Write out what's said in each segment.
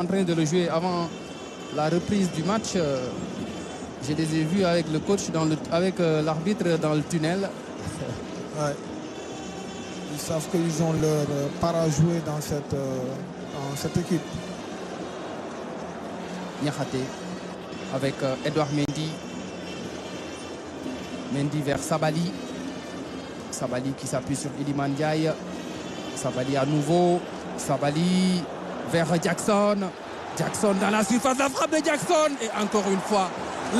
en train de le jouer avant la reprise du match. Je les ai vus avec le coach, avec l'arbitre dans le tunnel. Ouais. Ils savent qu'ils ont leur part à jouer dans cette équipe. Niakhaté avec Edouard Mendy. Mendy vers Sabali. Sabali qui s'appuie sur Iliman Ndiaye. Sabali à nouveau. Sabali vers Jackson. Jackson dans la surface, la frappe de Jackson. Et encore une fois,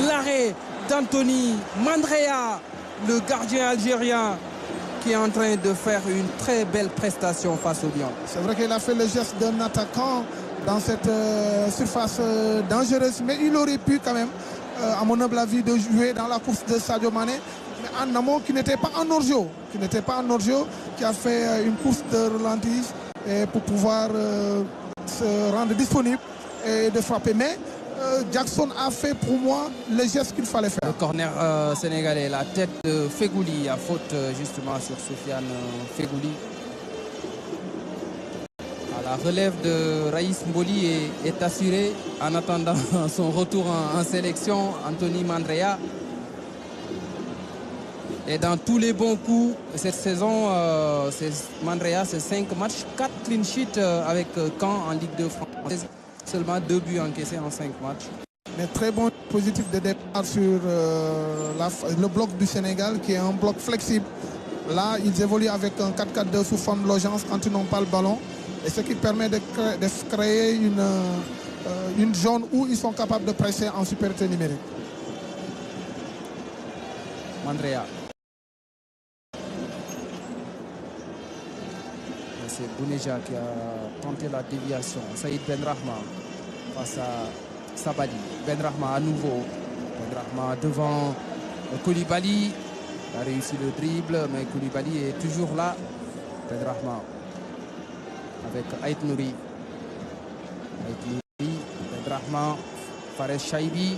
l'arrêt d'Anthony Mandrea, le gardien algérien, qui est en train de faire une très belle prestation face au Lion. C'est vrai qu'il a fait le geste d'un attaquant dans cette surface dangereuse, mais il aurait pu quand même, à mon humble avis, de jouer dans la course de Sadio Mané, mais en amont qui n'était pas en hors-jeu, qui a fait une course de ralenti pour pouvoir se rendre disponible et de frapper. Mais Jackson a fait pour moi le geste qu'il fallait faire. Le corner sénégalais, la tête de Fegouli, à faute justement sur Soufiane Fegouli. La relève de Raïs Mboli est assurée en attendant son retour en sélection. Anthony Mandrea. Et dans tous les bons coups, cette saison, Mandrea, c'est 5 matchs, 4 clean sheets avec Caen en Ligue 2 française. Seulement 2 buts encaissés en 5 matchs. Mais très bon positif de départ sur le bloc du Sénégal, qui est un bloc flexible. Là, ils évoluent avec un 4-4-2 sous forme de l'urgence quand ils n'ont pas le ballon. Et ce qui permet de créer une zone où ils sont capables de presser en supériorité numérique. Mandrea. C'est Bouneja qui a tenté la déviation. Saïd Benrahma face à Sabali. Benrahma à nouveau. Benrahma devant Koulibaly. Il a réussi le dribble, mais Koulibaly est toujours là. Benrahma avec Aït Nouri. Benrahma, Fares Chaibi.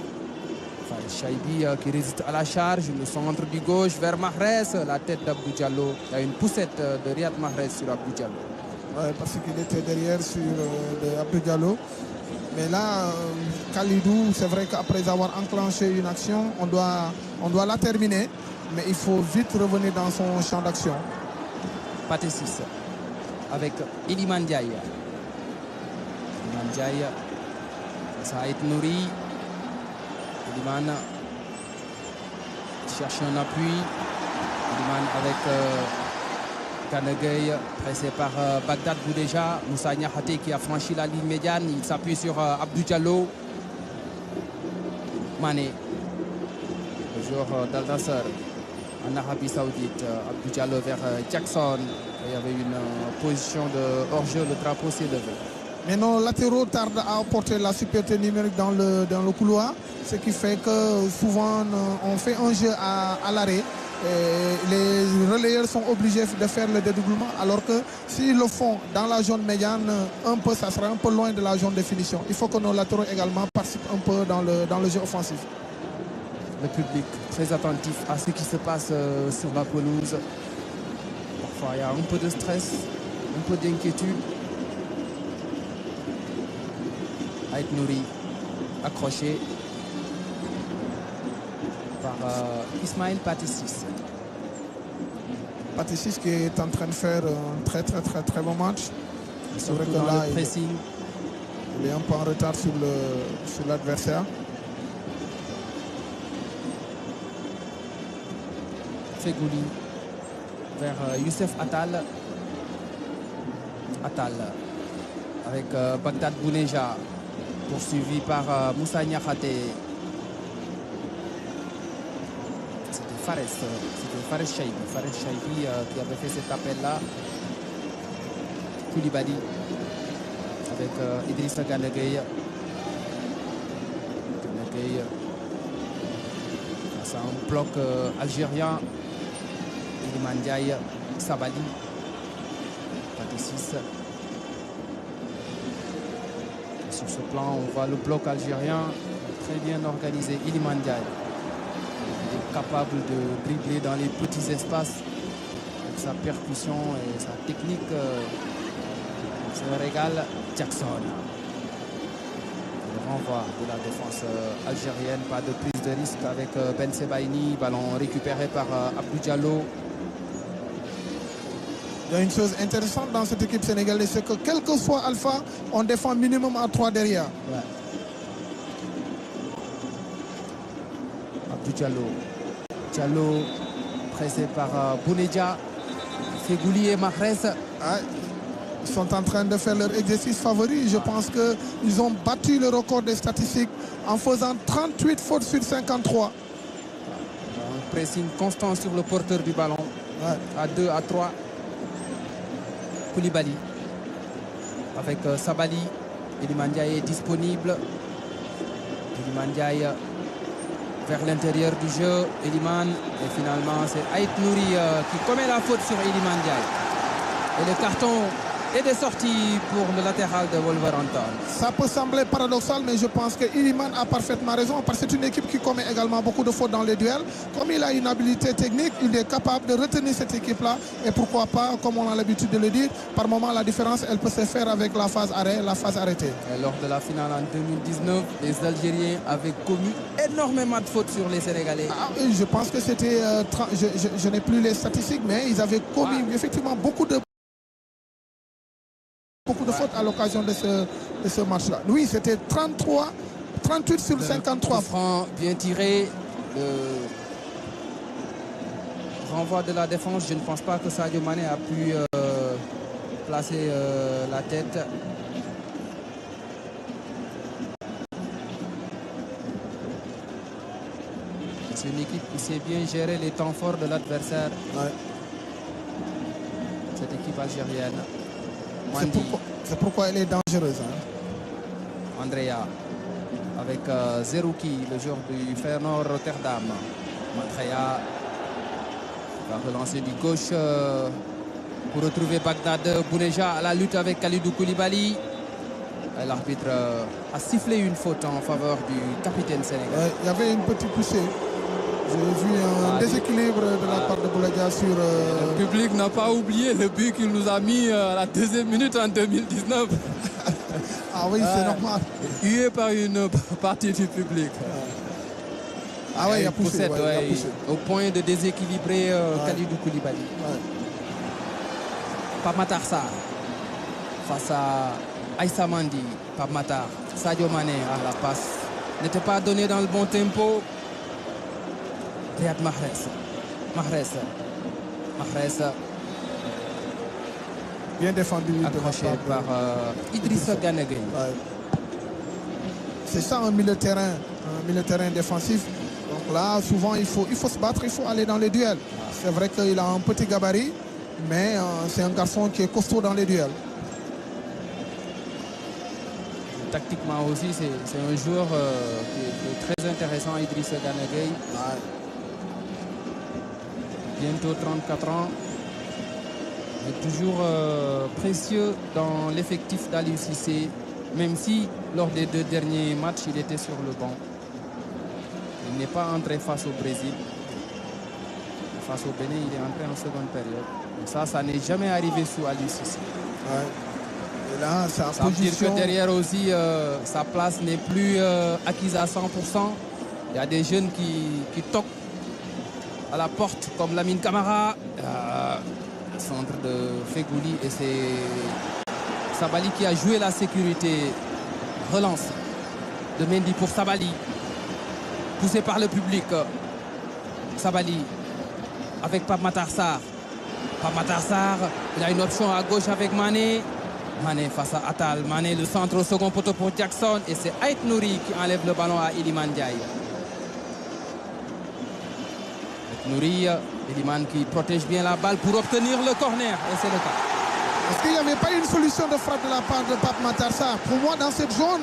Fares Chaibi qui résiste à la charge. Le centre du gauche vers Mahrez. La tête d'Abdou Diallo. Il y a une poussette de Riyad Mahrez sur Abdou Diallo. Ouais, parce qu'il était derrière sur Abdou Diallo. Mais là, Khalidou, c'est vrai qu'après avoir enclenché une action, on doit la terminer. Mais il faut vite revenir dans son champ d'action. Pathé 6 avec Iliman Ndiaye. Iliman Ndiaye, Saïd Nouri. Iliman cherche un appui. Iliman avec Kanegay, pressé par Bagdad Boudeja. Moussa Niakhaté qui a franchi la ligne médiane. Il s'appuie sur Abdou Diallo. Mané, le joueur d'Al-Nassr en Arabie Saoudite. Abdou Diallo vers Jackson. Il y avait une position de hors-jeu, le drapeau s'est levé. Mais nos latéraux tardent à apporter la supériorité numérique dans le couloir, ce qui fait que souvent on fait un jeu à l'arrêt. Les relayeurs sont obligés de faire le dédoublement, alors que s'ils le font dans la zone médiane, ça sera un peu loin de la zone de finition. Il faut que nos latéraux également participent un peu dans le jeu offensif. Le public très attentif à ce qui se passe sur la pelouse. Parfois il y a un peu de stress, un peu d'inquiétude. Aït Nouri accroché par Ismaël Pathé 6. Pathé 6 qui est en train de faire un très bon match. C'est vrai que là, il est un peu en retard sur l'adversaire. Fegouli vers Youssef Attal. Attal avec Bagdad Bouneja, poursuivi par Moussa Niakhaté. C'était Fares Chaibi qui avait fait cet appel-là. Koulibaly avec Idrissa Gana Gueye. C'est un bloc algérien. Iliman Ndiaye, Sabali, Pathé 6. Sur ce plan, on voit le bloc algérien très bien organisé. Iliman Ndiaye est capable de dribbler dans les petits espaces avec sa percussion et sa technique. Se régale Jackson. renvoi de la défense algérienne. Pas de prise de risque avec Ben Sebaini. Ballon récupéré par Abdou Diallo. Il y a une chose intéressante dans cette équipe sénégalaise, c'est que quel que soit Alpha, on défend minimum à 3 derrière. Ouais. Abdou Diallo. Diallo pressé par Bounedjah. Fegouli et Mahrez. Ils sont en train de faire leur exercice favori. Je pense qu'ils ont battu le record des statistiques en faisant 38 fautes sur 53. Un pressing constant sur le porteur du ballon. Ouais. À 2, à 3. Koulibaly. Avec Sabali. Iliman Ndiaye est disponible. Iliman Ndiaye vers l'intérieur du jeu. Iliman. Et finalement, c'est Ait Nouri qui commet la faute sur Iliman Ndiaye. Et le carton est de sortie pour le latéral de Wolverhampton. Ça peut sembler paradoxal, mais je pense que Iliman a parfaitement raison parce que c'est une équipe qui commet également beaucoup de fautes dans les duels. Comme il a une habilité technique, il est capable de retenir cette équipe-là. Et pourquoi pas, comme on a l'habitude de le dire, par moment la différence, elle peut se faire avec la phase arrêt, la phase arrêtée. Et lors de la finale en 2019, les Algériens avaient commis énormément de fautes sur les Sénégalais. Je pense que c'était... je n'ai plus les statistiques, mais ils avaient commis effectivement beaucoup de fautes à l'occasion de ce match-là. Oui, c'était 38 sur 53. Franc bien tiré. Le renvoi de la défense, je ne pense pas que Sadio Mané a pu placer la tête. C'est une équipe qui sait bien gérer les temps forts de l'adversaire. Ouais. Cette équipe algérienne. C'est pourquoi elle est dangereuse. Andrea avec Zerouki, le joueur du Feyenoord Rotterdam. Andrea va relancer du gauche pour retrouver Bagdad Bounedjah à la lutte avec Kalidou Koulibaly. L'arbitre a sifflé une faute en faveur du capitaine sénégalais. Il y avait une petite poussée. J'ai vu un déséquilibre de la part de Bounedjah sur... Le public n'a pas oublié le but qu'il nous a mis à la 2e minute en 2019. Ah oui, c'est normal. Hué par une partie du public. Ah oui, il a poussé. Au point de déséquilibrer Kalidou Koulibaly. Pape Matar Sarr face à Aïssa Mandi. Pape Matar, Sadio Mané à la passe. N'était pas donné dans le bon tempo. Riyad Mahrez. Bien défendu. Accroché par Idrissa Gana Gueye. C'est ça un milieu de terrain défensif. Donc là, souvent, il faut se battre, il faut aller dans les duels. C'est vrai qu'il a un petit gabarit, mais c'est un garçon qui est costaud dans les duels. Tactiquement aussi, c'est un joueur qui est très intéressant, Idrissa Gana Gueye. Bientôt 34 ans. Mais toujours précieux dans l'effectif d'Aliou Cissé, même si lors des 2 derniers matchs, il était sur le banc. Il n'est pas entré face au Brésil. Face au Bénin, il est entré en seconde période. Donc ça n'est jamais arrivé sous Aliou Cissé. Et là, ça veut dire que derrière aussi, sa place n'est plus acquise à 100%. Il y a des jeunes qui toquent à la porte, comme Lamine Camara. Centre de Fegouli, et c'est Sabali qui a joué la sécurité. Relance de Mendy pour Sabali, poussé par le public. Sabali avec Pape Matar Sarr. Pape Matar Sarr, il a une option à gauche avec Mané. Mané face à Atal. Mané, le centre au second poteau pour Jackson, et c'est Ait Nouri qui enlève le ballon à Iliman Ndiaye. Nouri, Iliman qui protège bien la balle pour obtenir le corner, et c'est le cas. Est-ce qu'il n'y avait pas une solution de frappe de la part de Pape Matar Sarr? Pour moi, dans cette zone,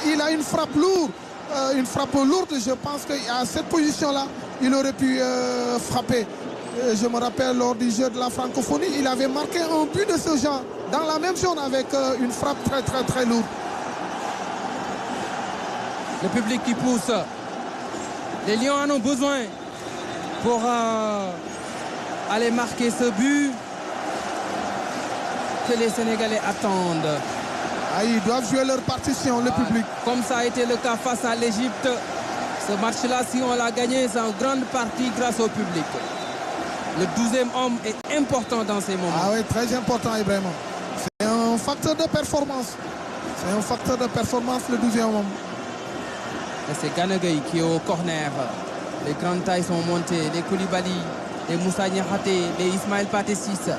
il a une frappe lourde. Je pense qu'à cette position-là, il aurait pu frapper. Je me rappelle lors du jeu de la francophonie, il avait marqué un but de ce genre dans la même zone avec une frappe très très très lourde. Le public qui pousse. Les Lions en ont besoin pour aller marquer ce but que les Sénégalais attendent. Ah, ils doivent jouer leur partition, le public. Comme ça a été le cas face à l'Égypte, ce match-là, si on l'a gagné, c'est en grande partie grâce au public. Le 12e homme est important dans ces moments. Ah oui, très important, Ibrahima. C'est un facteur de performance. C'est un facteur de performance, le 12e homme. Et c'est Gana Gueye qui est au corner. Les grandes tailles sont montées. Les Koulibaly, les Moussa Niakhaté, les Ismaël Pathé Ciss.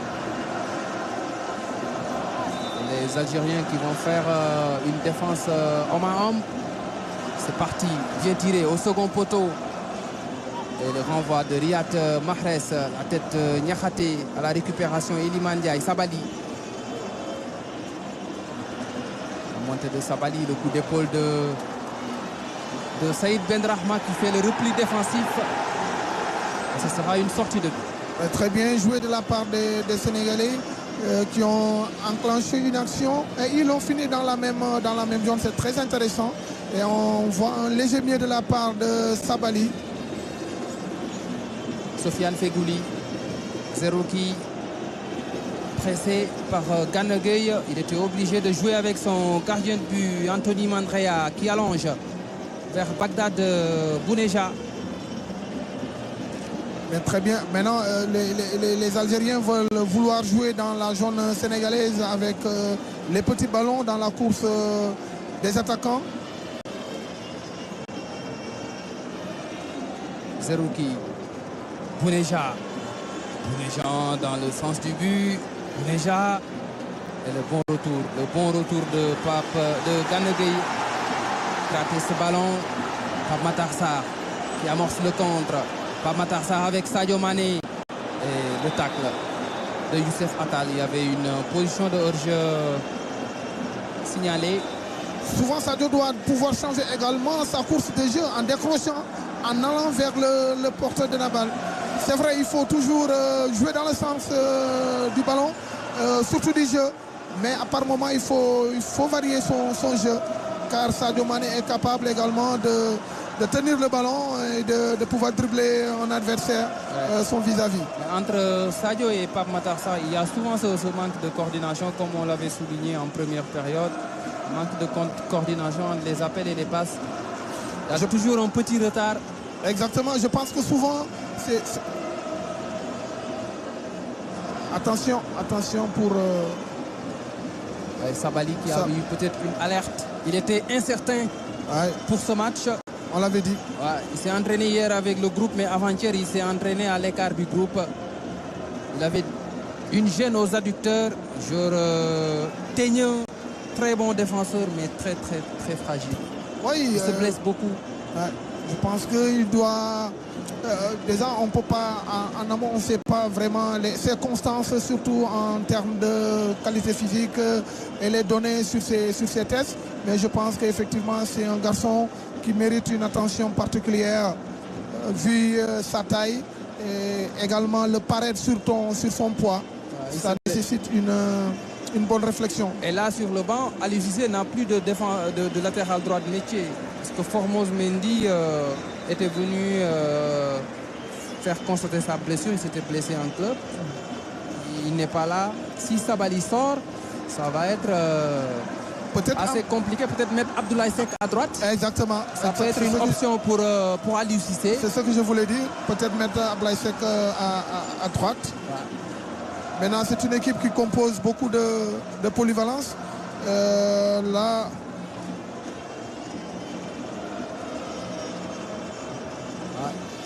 Les Algériens qui vont faire une défense homme à homme. C'est parti, bien tiré au second poteau. Et le renvoi de Riyad Mahrez, la tête Niakhaté à la récupération. Iliman Ndiaye, Sabali. La montée de Sabali, le coup d'épaule de Saïd Benrahma qui fait le repli défensif. Et ce sera une sortie de but. Très bien joué de la part des Sénégalais qui ont enclenché une action et ils l'ont fini dans la même zone. C'est très intéressant. Et on voit un léger mieux de la part de Sabali. Sofiane Fegouli, Zerouki, pressé par Gana Gueye. Il était obligé de jouer avec son gardien de but, Anthony Mandrea, qui allonge vers Bagdad Bouneja. Mais très bien. Maintenant, les Algériens veulent vouloir jouer dans la zone sénégalaise avec les petits ballons dans la course des attaquants. Zerouki, Bouneja. Bouneja dans le sens du but. Bouneja. Et le bon retour de Gana Gueye. Gratter ce ballon. Pape Matar Sarr qui amorce le contre. Pape Matar Sarr avec Sadio Mané. Et le tacle de Youssef Attal. Il y avait une position de hors-jeu signalée. Souvent, Sadio doit pouvoir changer également sa course de jeu en décrochant, en allant vers le porteur de la balle. C'est vrai, il faut toujours jouer dans le sens du ballon, surtout du jeu. Mais à par moment, il faut varier son jeu. Car Sadio Mané est capable également de tenir le ballon et de pouvoir dribbler un adversaire, son vis-à-vis. Entre Sadio et Pape Matar Sarr, il y a souvent ce manque de coordination, comme on l'avait souligné en première période. Manque de coordination entre les appels et les passes. Il y a toujours un petit retard. Exactement, je pense que souvent, c'est... Attention pour... Sabali qui a eu peut-être une alerte. Il était incertain pour ce match. On l'avait dit. Il s'est entraîné hier avec le groupe, mais avant-hier, il s'est entraîné à l'écart du groupe. Il avait une gêne aux adducteurs. Teigneux, très bon défenseur, mais très fragile. Oui, il se blesse beaucoup. Je pense qu'il doit... déjà, on ne peut pas... En amont, on ne sait pas vraiment les circonstances, surtout en termes de qualité physique et les données sur ces tests. Mais je pense qu'effectivement, c'est un garçon qui mérite une attention particulière vu sa taille et également le paraître sur son poids. Ça nécessite une bonne réflexion. Et là, sur le banc, Aliou Cissé n'a plus de latéral droit de métier. Parce que Formose Mendy était venu faire constater sa blessure. Il s'était blessé en club. Il n'est pas là. Si Sabali sort, ça va être assez compliqué. Peut-être mettre Abdoulaye Seck à droite. Exactement. Ça peut être une option pour Aliou Cissé. C'est ce que je voulais dire. Peut-être mettre Abdoulaye Seck à droite. Maintenant, c'est une équipe qui compose beaucoup de polyvalence. Là...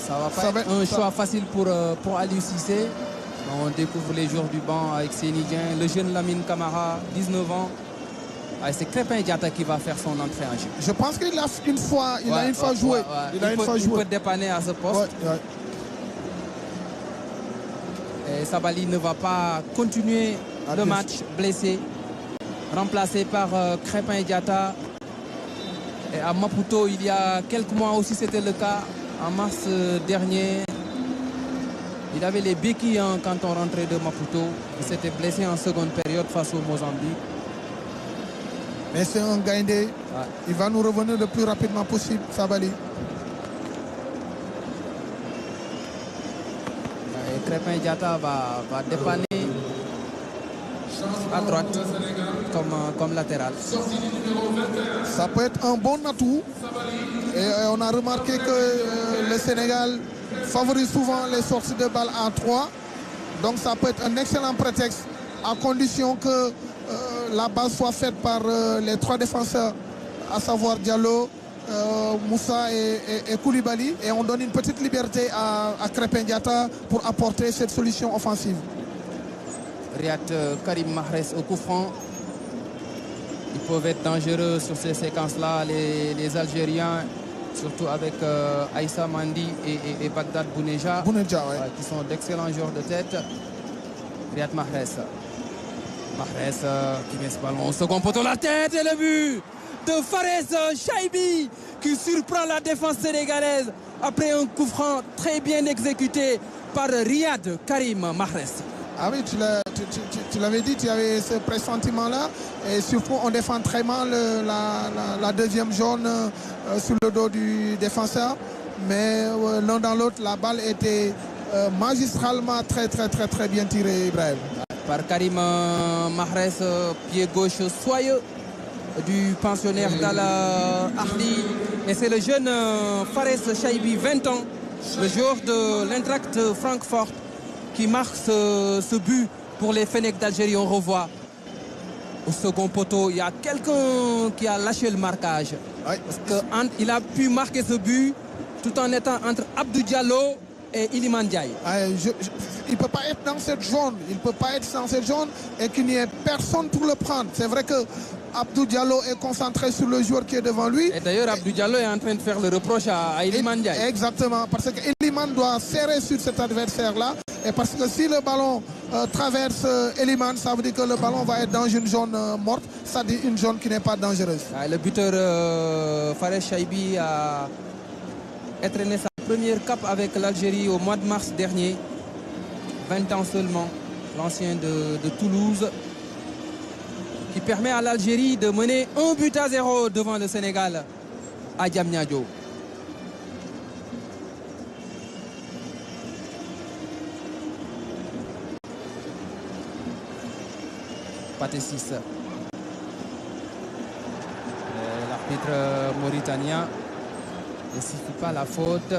Ça va pas être un choix facile pour Aliou Cissé. On découvre les joueurs du banc avec Sénidien, le jeune Lamine Camara, 19 ans. C'est Crépin Diatta qui va faire son entrée en jeu. Je pense qu'il a une fois joué. Il peut dépanner à ce poste. Et Sabali ne va pas continuer le match, blessé. Remplacé par Crépin Diatta. Et à Maputo, il y a quelques mois aussi, c'était le cas. En mars dernier, il avait les béquilles quand on rentrait de Maputo. Il s'était blessé en seconde période face au Mozambique. Mais c'est un Gaïndé. Il va nous revenir le plus rapidement possible, Sabali. Et Crépin Diatta va dépanner à droite. comme latéral. Ça peut être un bon atout. Et on a remarqué que le Sénégal favorise souvent les sorties de balles à 3. Donc ça peut être un excellent prétexte à condition que la base soit faite par les 3 défenseurs, à savoir Diallo, Moussa et Koulibaly. Et on donne une petite liberté à Krépin Diatta pour apporter cette solution offensive. Riyad Karim Mahrez au coup franc. Ils peuvent être dangereux sur ces séquences-là, les Algériens, surtout avec Aïssa Mandi et Bagdad Bouneja, qui sont d'excellents joueurs de tête. Riyad Mahrez. Mahrez qui met ce ballon au second poteau, la tête et le but de Fares Chaibi qui surprend la défense sénégalaise après un coup franc très bien exécuté par Riyad Karim Mahrez. Ah oui, tu l'avais dit, tu avais ce pressentiment-là. Et surtout, on défend très mal la deuxième jaune sur le dos du défenseur. Mais l'un dans l'autre, la balle était magistralement très bien tirée, Ibrahim. Par Karim Mahrez, pied gauche soyeux du pensionnaire d'Al Ahly. Et c'est le jeune Fares Chaibi, 20 ans, le joueur de l'Eintracht Francfort, qui marque ce but pour les Fennecs d'Algérie. On revoit au second poteau, il y a quelqu'un qui a lâché le marquage. Oui. Parce qu'il a pu marquer ce but tout en étant entre Abdou Diallo et Iliman Ndiaye. Il ne peut pas être dans cette zone. Il ne peut pas être dans cette zone et qu'il n'y ait personne pour le prendre. C'est vrai que Abdou Diallo est concentré sur le joueur qui est devant lui. Et d'ailleurs, Abdou Diallo est en train de faire le reproche à Iliman Ndiaye. Exactement, parce que Iliman doit serrer sur cet adversaire-là. Et parce que si le ballon traverse Iliman, ça veut dire que le ballon va être dans une zone morte, c'est-à-dire une zone qui n'est pas dangereuse. Le buteur Fares Chaibi a entraîné sa première cape avec l'Algérie au mois de mars dernier. 20 ans seulement, l'ancien de Toulouse, qui permet à l'Algérie de mener 1-0 devant le Sénégal à Diamniadio. Pathé 6. L'arbitre mauritanien ne siffle pas la faute.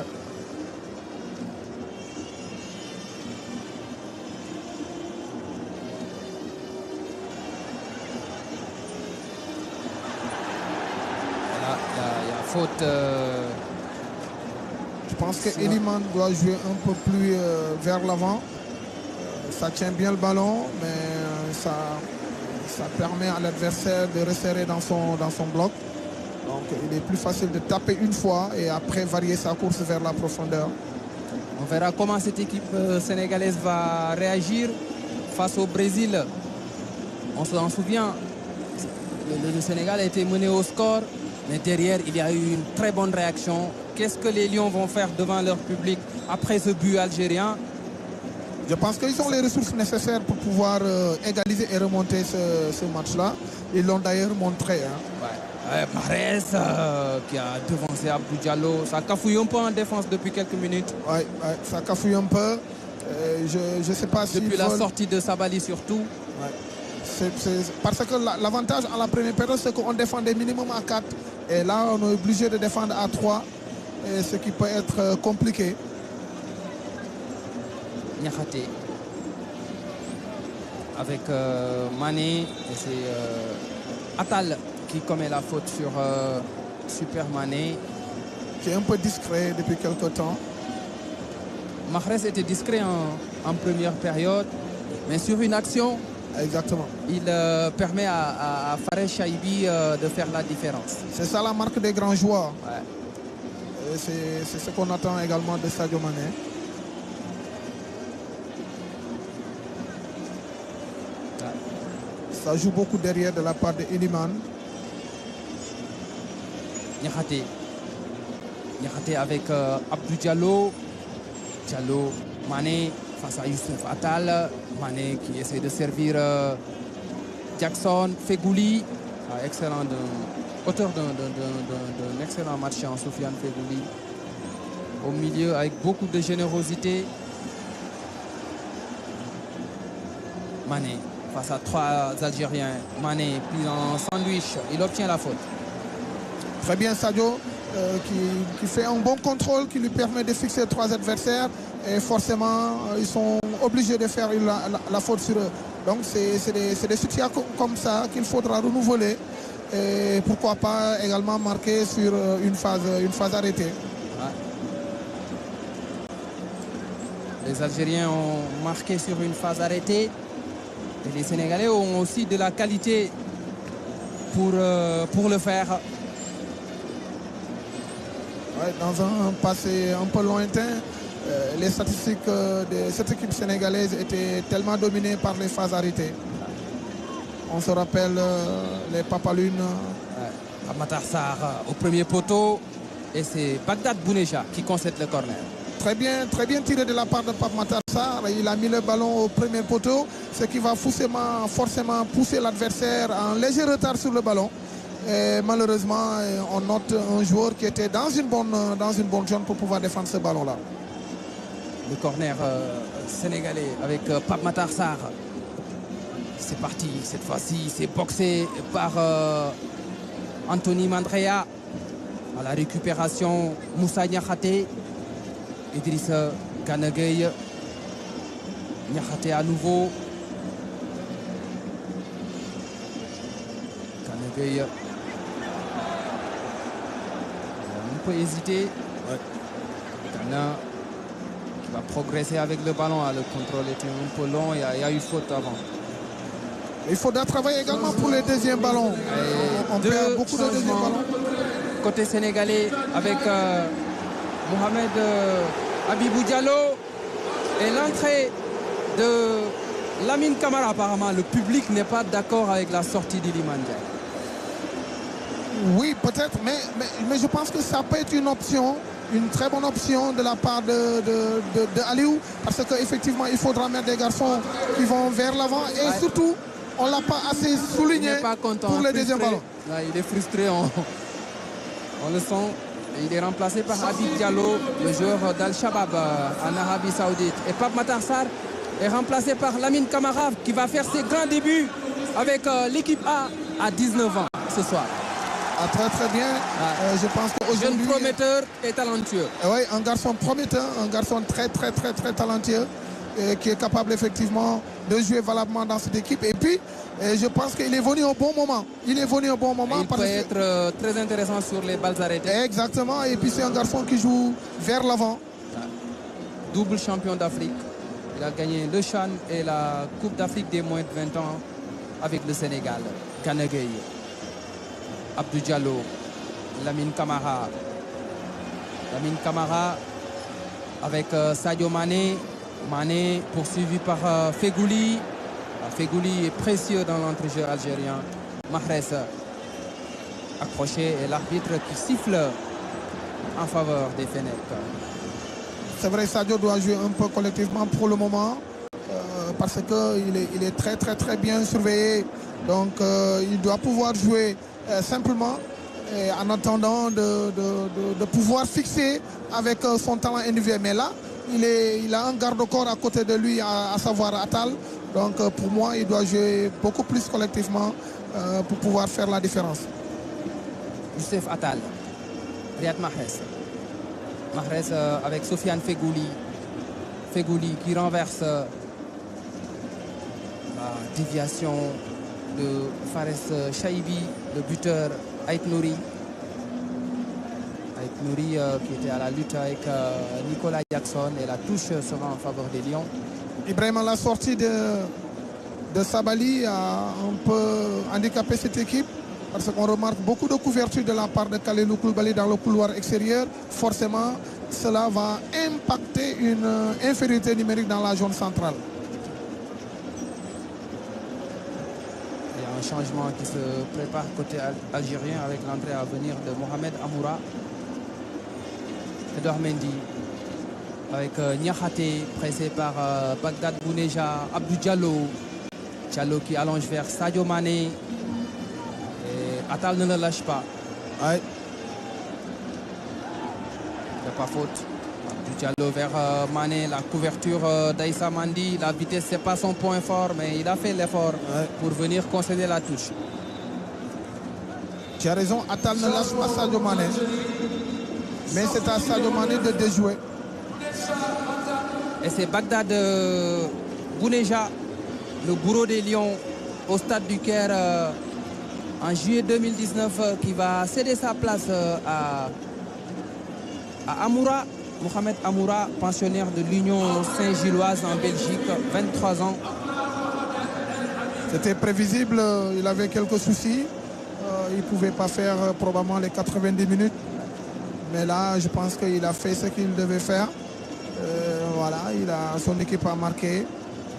Faute. Je pense que Iliman doit jouer un peu plus vers l'avant. Ça tient bien le ballon, mais ça permet à l'adversaire de resserrer dans son bloc. Donc il est plus facile de taper une fois et après varier sa course vers la profondeur. On verra comment cette équipe sénégalaise va réagir face au Brésil. On s'en souvient, le Sénégal a été mené au score. Mais derrière, il y a eu une très bonne réaction. Qu'est-ce que les Lions vont faire devant leur public après ce but algérien? Je pense qu'ils ont les ressources nécessaires pour pouvoir égaliser et remonter ce match-là. Ils l'ont d'ailleurs montré. Mahrez qui a devancé Abdou Diallo. Ça cafouille un peu en défense depuis quelques minutes. Oui, ça cafouille un peu. Je ne sais pas si... Depuis la sortie de Sabali surtout. Parce que l'avantage à la première période, c'est qu'on défendait minimum à 4. Et là, on est obligé de défendre à 3. Et ce qui peut être compliqué. Niakhaté. Avec Mané. Et c'est Attal qui commet la faute sur Super Mané. Qui est un peu discret depuis quelque temps. Mahrez était discret en première période. Mais sur une action... Exactement. Il permet à Fares Chaibi de faire la différence. C'est ça la marque des grands joueurs. Ouais. C'est ce qu'on attend également de Sadio Mané. Ouais. Ça joue beaucoup derrière de la part de Iliman. Niakhaté. Niakhaté avec Abdou Diallo. Diallo, Mané face à Youssouf Attal. Mané qui essaie de servir Jackson, Fegouli, excellent, auteur d'un excellent match en Sofiane Fegouli. Au milieu avec beaucoup de générosité. Mané face à 3 Algériens. Mané pris en sandwich, il obtient la faute. Très bien Sadio qui fait un bon contrôle qui lui permet de fixer 3 adversaires et forcément ils sont obligés de faire la faute sur eux. Donc c'est des situations comme ça qu'il faudra renouveler et pourquoi pas également marquer sur une phase arrêtée. Ouais. Les Algériens ont marqué sur une phase arrêtée et les Sénégalais ont aussi de la qualité pour le faire. Ouais, dans un passé un peu lointain, les statistiques de cette équipe sénégalaise étaient tellement dominées par les phases arrêtées. On se rappelle les Papalunes. Matar Sarr au premier poteau et c'est Bagdad Bouneja qui concède le corner. Très bien tiré de la part de Pape Matar Sarr. Il a mis le ballon au premier poteau, ce qui va forcément pousser l'adversaire en léger retard sur le ballon. Et malheureusement, on note un joueur qui était dans une bonne zone pour pouvoir défendre ce ballon-là. Le corner sénégalais avec Pape Matar Sarr. C'est parti, cette fois-ci, c'est boxé par Anthony Mandrea. À la récupération, Moussa Niakhaté, Idrissa Gana Gueye, Niakhaté à nouveau. Gana Gueye. On peut hésiter. Ouais. Gana qui va progresser avec le ballon. Le contrôle était un peu long, il y a eu faute avant. Il faudra travailler également pour les deuxièmes ballons. On perd beaucoup de deuxièmes ballons. Côté sénégalais avec Mohamed Habibou Diallo et l'entrée de Lamine Camara. Apparemment, le public n'est pas d'accord avec la sortie d'Iliman Ndiaye. Oui, peut-être, mais je pense que ça peut être une option, une très bonne option de la part de Aliou, parce qu'effectivement, il faudra mettre des garçons qui vont vers l'avant et surtout, on ne l'a pas assez souligné pour le deuxième ballon. Il est frustré, on le sent. Il est remplacé par Habib Diallo, le joueur d'Al-Shabaab en Arabie Saoudite. Et Pape Matar Sarr est remplacé par Lamine Camara qui va faire ses grands débuts avec l'équipe A à 19 ans ce soir. Ah, très bien. Je pense qu'aujourd'hui... Jeune prometteur et talentueux. Oui, un garçon prometteur, un garçon très talentueux et qui est capable effectivement de jouer valablement dans cette équipe. Et puis, je pense qu'il est venu au bon moment. Il est venu au bon moment. Il peut être très intéressant sur les balles arrêtées. Exactement. Et puis, c'est un garçon qui joue vers l'avant. Double champion d'Afrique. Il a gagné le CHAN et la Coupe d'Afrique des moins de 20 ans avec le Sénégal. Gana Gueye, Abdou Diallo, Lamine Camara. Lamine Camara avec Sadio Mané. Mané poursuivi par Fegouli. Fegouli est précieux dans l'entrejeu algérien. Mahrez accroché et l'arbitre qui siffle en faveur des Fennecs. C'est vrai, Sadio doit jouer un peu collectivement pour le moment parce qu'il est très bien surveillé. Donc il doit pouvoir jouer simplement et en attendant de pouvoir fixer avec son talent individuel. Mais là, il a un garde-corps à côté de lui, à savoir Attal. Donc pour moi, il doit jouer beaucoup plus collectivement pour pouvoir faire la différence. Youssef Attal, Riyad Mahrez. Mahrez avec Sofiane Fegouli. Fegouli qui renverse la déviation de Fares Chaibi, le buteur Aït Nouri. Aït Nouri qui était à la lutte avec Nicolas Jackson et la touche sera en faveur des Lions. Ibrahim, la sortie de Sabali a un peu handicapé cette équipe parce qu'on remarque beaucoup de couverture de la part de Kalilou Koulibaly dans le couloir extérieur. Forcément, cela va impacter une infériorité numérique dans la zone centrale. Il y a un changement qui se prépare côté algérien avec l'entrée à venir de Mohamed Amoura. Edouard Mendy avec Niakhaté pressé par Bagdad Bouneja, Abdou Diallo. Diallo qui allonge vers Sadio Mané. Et Attal ne le lâche pas. Ouais. Il n'y a pas faute. Du Diallo vers Mané, la couverture d'Aïssa Mandi. La vitesse, c'est pas son point fort, mais il a fait l'effort pour venir concéder la touche. Tu as raison, Atal ne lâche pas Sadio Mané. Mais c'est à Sadio Mané de déjouer. Et c'est Bagdad Bouneja, le bourreau des Lions, au stade du Caire en juillet 2019, qui va céder sa place à Amoura. Mohamed Amoura, pensionnaire de l'Union Saint-Gilloise en Belgique, 23 ans. C'était prévisible, il avait quelques soucis. Il ne pouvait pas faire probablement les 90 minutes. Mais là, je pense qu'il a fait ce qu'il devait faire. Voilà, son équipe a marqué.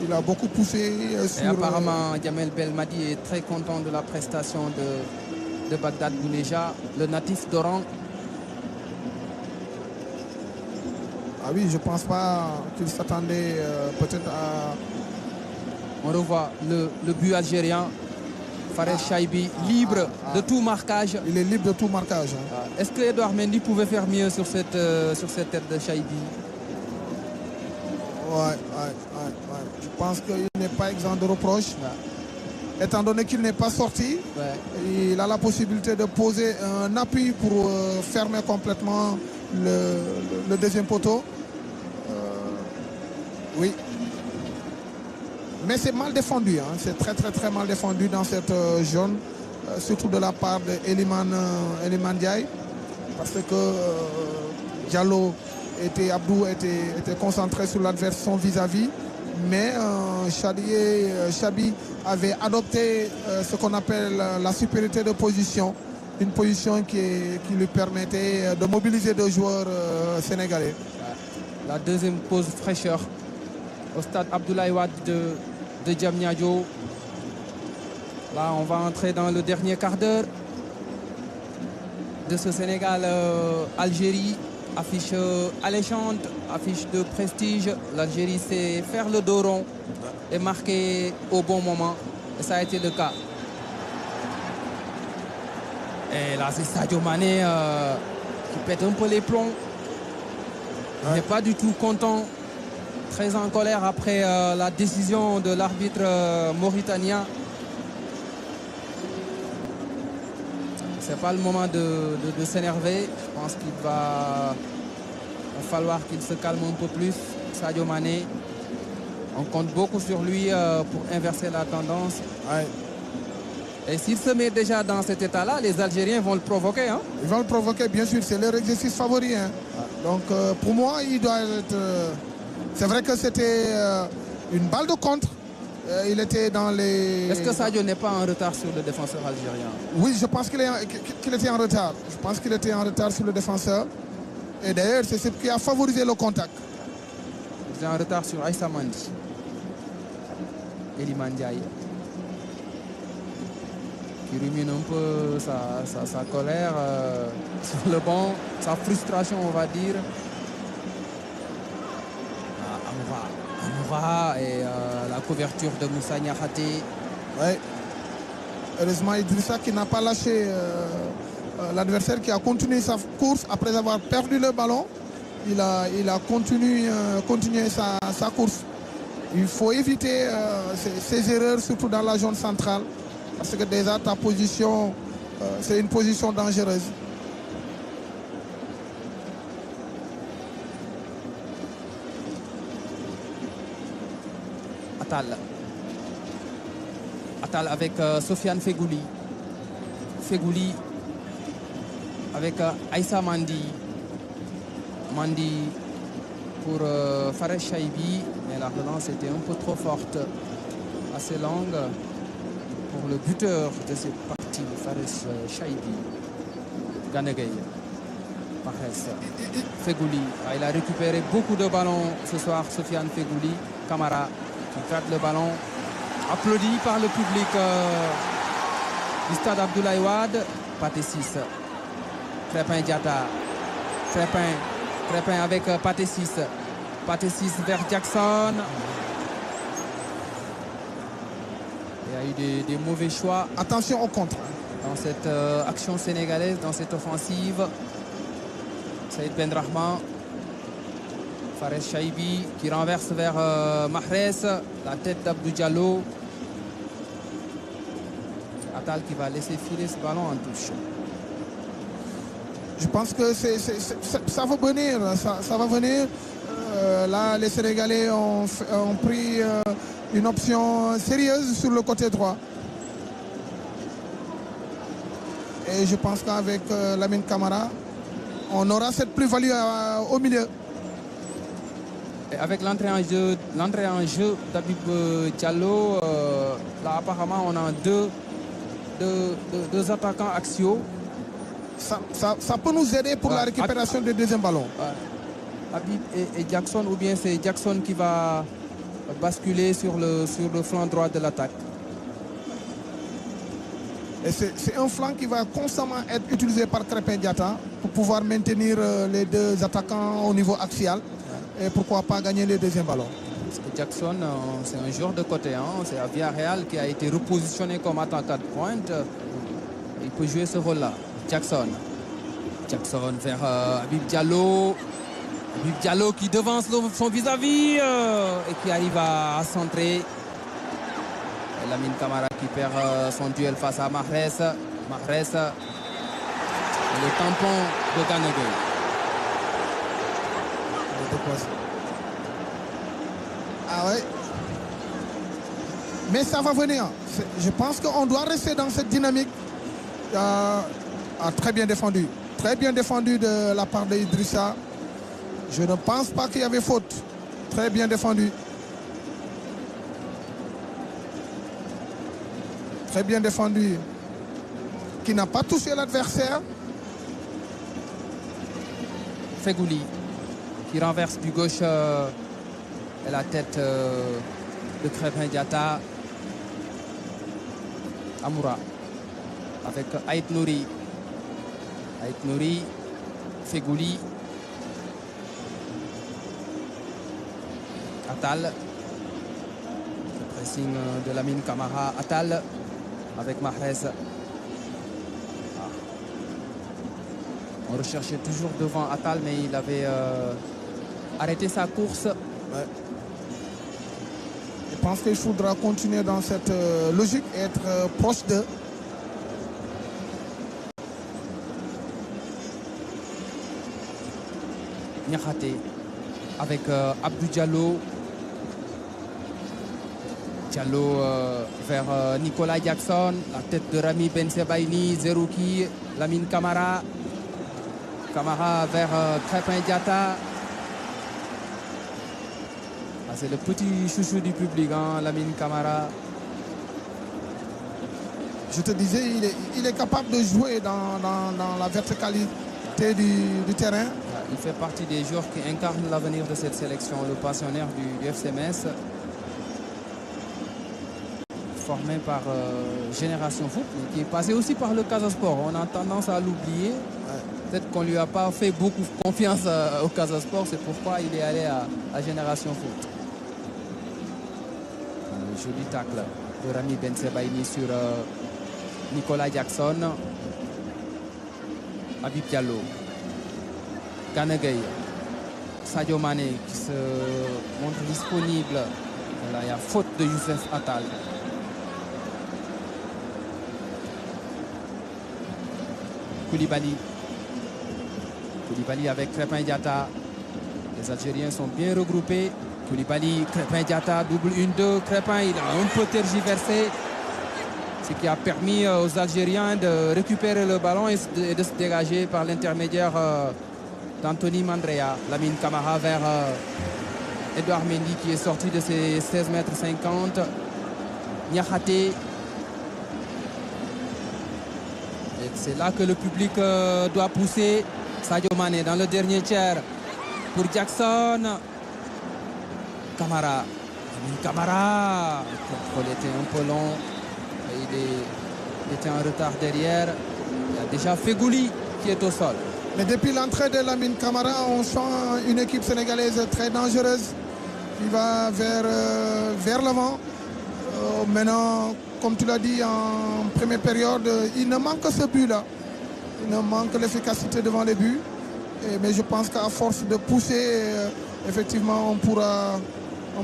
Il a beaucoup poussé sur... Et apparemment, Djamel Belmadi est très content de la prestation de Bagdad Bouneja, le natif d'Oran. Ah oui, je ne pense pas qu'il s'attendait peut-être à... On revoit le but algérien. Fares Chaibi, libre de tout marquage. Il est libre de tout marquage. Hein. Est-ce que Edouard Mendy pouvait faire mieux sur cette tête de Chaibi? Ouais. Je pense qu'il n'est pas exempt de reproches. Étant donné qu'il n'est pas sorti, il a la possibilité de poser un appui pour fermer complètement le deuxième poteau. Oui. Mais c'est mal défendu, hein. C'est très mal défendu dans cette zone, surtout de la part d'Eliman Ndiaye, parce que Abdou était concentré sur l'adversaire vis-à-vis, mais Chabi avait adopté ce qu'on appelle la supériorité de position, une position qui lui permettait de mobiliser deux joueurs sénégalais. La deuxième pause fraîcheur au stade Abdoulaye Wade de Diamniadio. Là, on va entrer dans le dernier quart d'heure de ce Sénégal-Algérie. Affiche alléchante, affiche de prestige. L'Algérie sait faire le dos rond et marquer au bon moment. Et ça a été le cas. Et là, c'est Sadio Mané qui pète un peu les plombs. Il n'est pas du tout content. Très en colère après la décision de l'arbitre mauritanien. C'est pas le moment de s'énerver. Je pense qu'il va falloir qu'il se calme un peu plus. Sadio Mané, on compte beaucoup sur lui pour inverser la tendance. Ouais. Et s'il se met déjà dans cet état-là, les Algériens vont le provoquer. Hein? Ils vont le provoquer, bien sûr. C'est leur exercice favori. Hein. Donc, pour moi, il doit être... c'est vrai que c'était une balle de contre. Il était dans les... Est-ce que Sadio n'est pas en retard sur le défenseur algérien? Oui, je pense qu'il était en retard. Je pense qu'il était en retard sur le défenseur. Et d'ailleurs, c'est ce qui a favorisé le contact. Il est en retard sur Aïssa Mandi. Eliman Ndiaye. Qui rumine un peu sa colère sur le banc, sa frustration, on va dire. Amoura et la couverture de Moussa Niakhaté. Oui. Heureusement, Idrissa qui n'a pas lâché l'adversaire, qui a continué sa course après avoir perdu le ballon. Il a continué sa course. Il faut éviter ces erreurs, surtout dans la zone centrale. Parce que déjà, ta position, c'est une position dangereuse. Atal avec Sofiane Fegouli. Fegouli avec Aïssa Mandi. Mandi pour Fares Chaibi. Mais la relance était un peu trop forte. Assez longue pour le buteur de cette partie, Fares Chaibi. Ganegay. Fegouli. Il a récupéré beaucoup de ballons ce soir, Sofiane Fegouli. Camara qui gratte le ballon. Applaudi par le public du stade Abdoulaye Wade. Pathé 6. Crépin Diatta. Crépin avec Pathé 6. Pathé 6 vers Jackson. Il y a eu des mauvais choix. Attention au contre. Dans cette action sénégalaise, dans cette offensive. Saïd Benrahma. Fares Chaibi qui renverse vers Mahrez. La tête d'Abdou Diallo. Attal qui va laisser filer ce ballon en touche. Je pense que ça va venir. Ça va venir. Là, les Sénégalais ont pris une option sérieuse sur le côté droit. Et je pense qu'avec Lamine Camara, on aura cette plus-value au milieu. Et avec l'entrée en jeu d'Habib Diallo, là apparemment on a deux attaquants axiaux. Ça peut nous aider pour la récupération du deuxième ballon. Habib et Jackson, ou bien c'est Jackson qui va basculer sur le flanc droit de l'attaque. Et c'est un flanc qui va constamment être utilisé par Krépin Diatta pour pouvoir maintenir les deux attaquants au niveau axial. Et pourquoi pas gagner les deuxièmes ballons. Parce que Jackson, c'est un joueur de côté. Hein. C'est à Villarreal qui a été repositionné comme attaquant de pointe. Il peut jouer ce rôle-là. Jackson vers Habib Diallo. Habib Diallo qui devance son vis-à-vis et qui arrive à centrer. Et Lamine Camara qui perd son duel face à Mahrez. Le tampon de Gana Gueye. Ah ouais. Mais ça va venir. Je pense qu'on doit rester dans cette dynamique. Très bien défendu. Très bien défendu de la part d'Idrissa. Je ne pense pas qu'il y avait faute. Très bien défendu. Très bien défendu. Qui n'a pas touché l'adversaire. Fegouli qui renverse du gauche et la tête de Krépin Diatta. Amoura avec Aït Nouri. Fegouli. Attal. Le pressing de Lamine Camara. Attal avec Mahrez. On recherchait toujours devant Attal, mais il avait arrêté sa course. Ouais. Je pense qu'il faudra continuer dans cette logique et être proche d'eux. Niakhaté avec Abdou Diallo. Vers Nicolas Jackson. La tête de Rami Ben Sebaini. Zerouki. Lamine Camara. Camara vers Krépin Diatta. C'est le petit chouchou du public, hein, Lamine Camara. Je te disais, il est capable de jouer dans la verticalité du terrain. Il fait partie des joueurs qui incarnent l'avenir de cette sélection, le pensionnaire du FC Metz. Formé par Génération Foot, qui est passé aussi par le Casa Sport. On a tendance à l'oublier. Peut-être qu'on ne lui a pas fait beaucoup confiance au Casa Sport, c'est pourquoi il est allé à Génération Foot. Un joli tacle de Rami Ben Sebaini sur Nicolas Jackson. Habib Diallo. Gana Gueye. Sadio Mané qui se montre disponible. Là, il y a faute de Youssef Attal. Koulibaly avec Krépin Diatta. Les Algériens sont bien regroupés. Koulibaly, Krépin Diatta, double 1-2. Krépin, il a un peu tergiversé. Ce qui a permis aux Algériens de récupérer le ballon et de se dégager par l'intermédiaire d'Anthony Mandrea. Lamine Camara vers Edouard Mendy qui est sorti de ses 16,50 m. Niakhaté. C'est là que le public doit pousser. Sadio Mané dans le dernier tiers pour Jackson. Camara. Camara. Le contrôle était un peu long. Il était en retard derrière. Il y a déjà Fegouli qui est au sol. Mais depuis l'entrée de Lamine Camara, on sent une équipe sénégalaise très dangereuse qui va vers l'avant. Maintenant, comme tu l'as dit en première période, il ne manque que ce but-là. Il ne manque l'efficacité devant les buts. Mais je pense qu'à force de pousser effectivement, on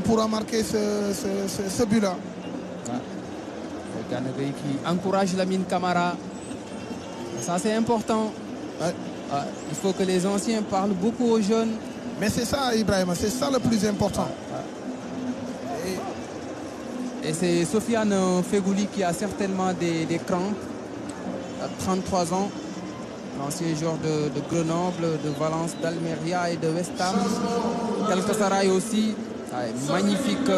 pourra marquer ce but-là. Gana Gueye qui encourage Lamine Camara. Ça, c'est important. Ouais. Il faut que les anciens parlent beaucoup aux jeunes. Mais c'est ça, Ibrahima, c'est ça le plus important. Et c'est Sofiane Fegouli qui a certainement des crampes. 33 ans, l'ancien joueur de Grenoble, de Valence, d'Almeria et de West Ham. Galatasaray aussi. Magnifique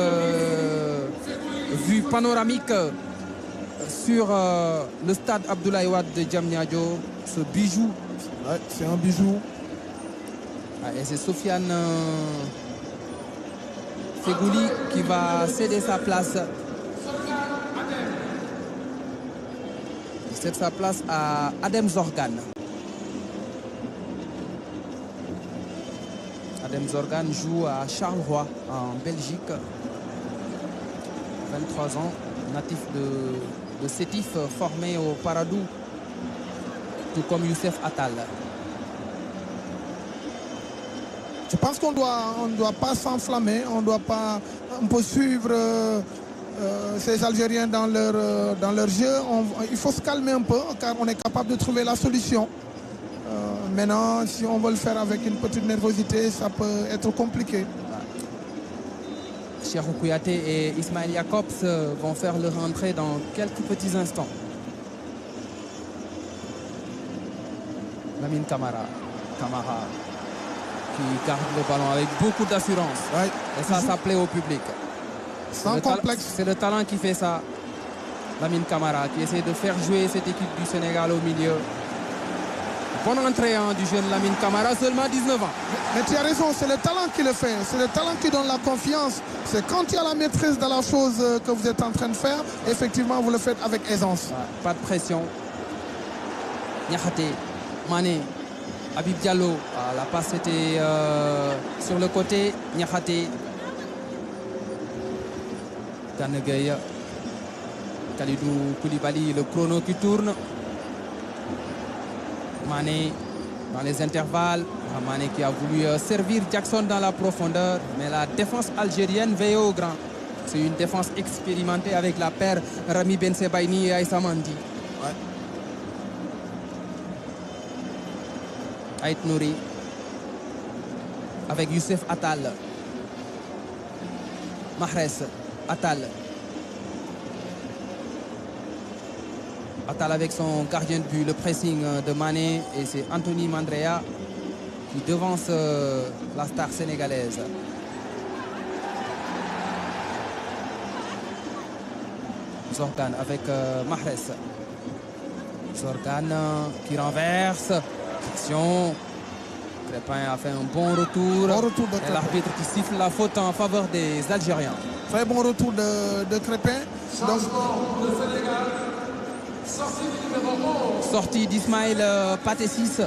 vue panoramique sur le stade Abdoulaye Wade de Diamniadio. Ce bijou. Ouais, c'est un bijou. Et c'est Sofiane Fegouli qui va céder sa place. Il cède sa place à Adem Zorgan. Adem Zorgan joue à Charleroi en Belgique. 23 ans, natif de Sétif, formé au Paradou, tout comme Youssef Attal. Je pense qu'on ne doit pas s'enflammer, on ne doit pas un peu suivre ces Algériens dans leur jeu. Il faut se calmer un peu car on est capable de trouver la solution. Maintenant, si on veut le faire avec une petite nervosité, ça peut être compliqué. Cheikhou Kouyaté et Ismaël Jacobs vont faire leur entrée dans quelques petits instants. Lamine Camara qui garde le ballon avec beaucoup d'assurance. Ouais. Et ça plaît au public. Sans complexe. C'est le talent qui fait ça. Lamine Camara qui essaie de faire jouer cette équipe du Sénégal au milieu. Bonne entrée du jeune Lamine Camara, seulement 19 ans. Mais tu as raison, c'est le talent qui le fait. C'est le talent qui donne la confiance. C'est quand il y a la maîtrise de la chose que vous êtes en train de faire, effectivement, vous le faites avec aisance. Pas de pression. Niakhaté, Mané, Habib Diallo. La passe était sur le côté. Niakhaté. Gana Gueye. Kalidou Koulibaly, le chrono qui tourne. Mané dans les intervalles. Mané qui a voulu servir Jackson dans la profondeur. Mais la défense algérienne veille au grand. C'est une défense expérimentée avec la paire Rami Ben Sebaini et Aïssa Mandi. Ouais. Aït Nouri avec Youssef Attal. Mahrez Attal. Attal avec son gardien de but, le pressing de Mané, et c'est Anthony Mandrea qui devance la star sénégalaise. Zorgan avec Mahrez. Zorgan qui renverse. Action. Crépin a fait un bon retour. Bon retour de et l'arbitre qui siffle la faute en faveur des Algériens. Très bon retour de Crépin. Donc... Sortie d'Ismaël Patessis,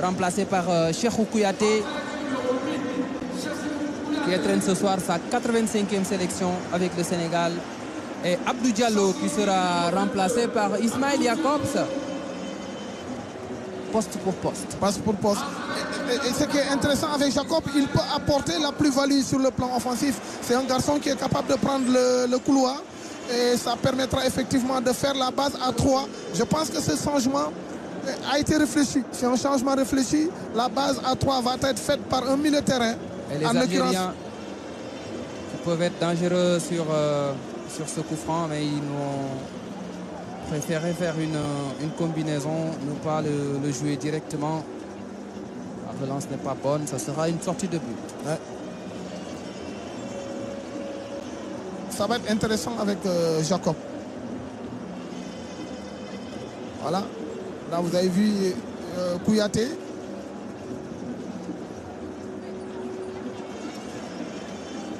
remplacé par Cheikhou Kouyaté, qui entraîne ce soir sa 85e sélection avec le Sénégal. Et Abdou Diallo qui sera remplacé par Ismaël Jacobs, poste pour poste. Poste pour poste. Et ce qui est intéressant avec Jacob, il peut apporter la plus-value sur le plan offensif. C'est un garçon qui est capable de prendre le couloir. Et ça permettra effectivement de faire la base à 3. Je pense que ce changement a été réfléchi. C'est un changement réfléchi. La base à 3 va être faite par un milieu de terrain. Et les Algériens qui peuvent être dangereux sur ce coup franc, mais ils ont préféré faire une combinaison, ne pas le jouer directement. La relance n'est pas bonne, ça sera une sortie de but. Ouais. Ça va être intéressant avec Jacob. Voilà. Là, vous avez vu Kouyaté.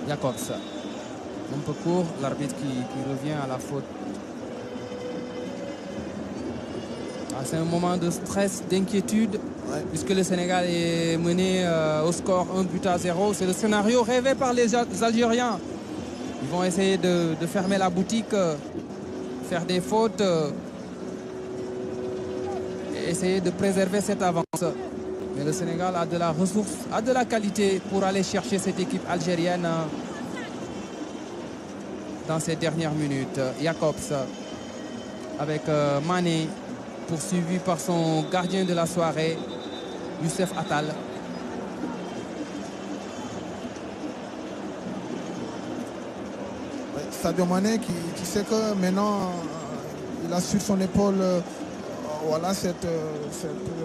Jacobs. Un peu court, l'arbitre qui revient à la faute. C'est un moment de stress, d'inquiétude, puisque le Sénégal est mené au score 1-0. C'est le scénario rêvé par les Algériens. Ils vont essayer de fermer la boutique, faire des fautes et essayer de préserver cette avance. Mais le Sénégal a de la ressource, a de la qualité pour aller chercher cette équipe algérienne dans ces dernières minutes. Jacobs avec Mané, poursuivi par son gardien de la soirée, Youssef Attal. Sadio Mané qui sait que maintenant il a sur son épaule voilà, cette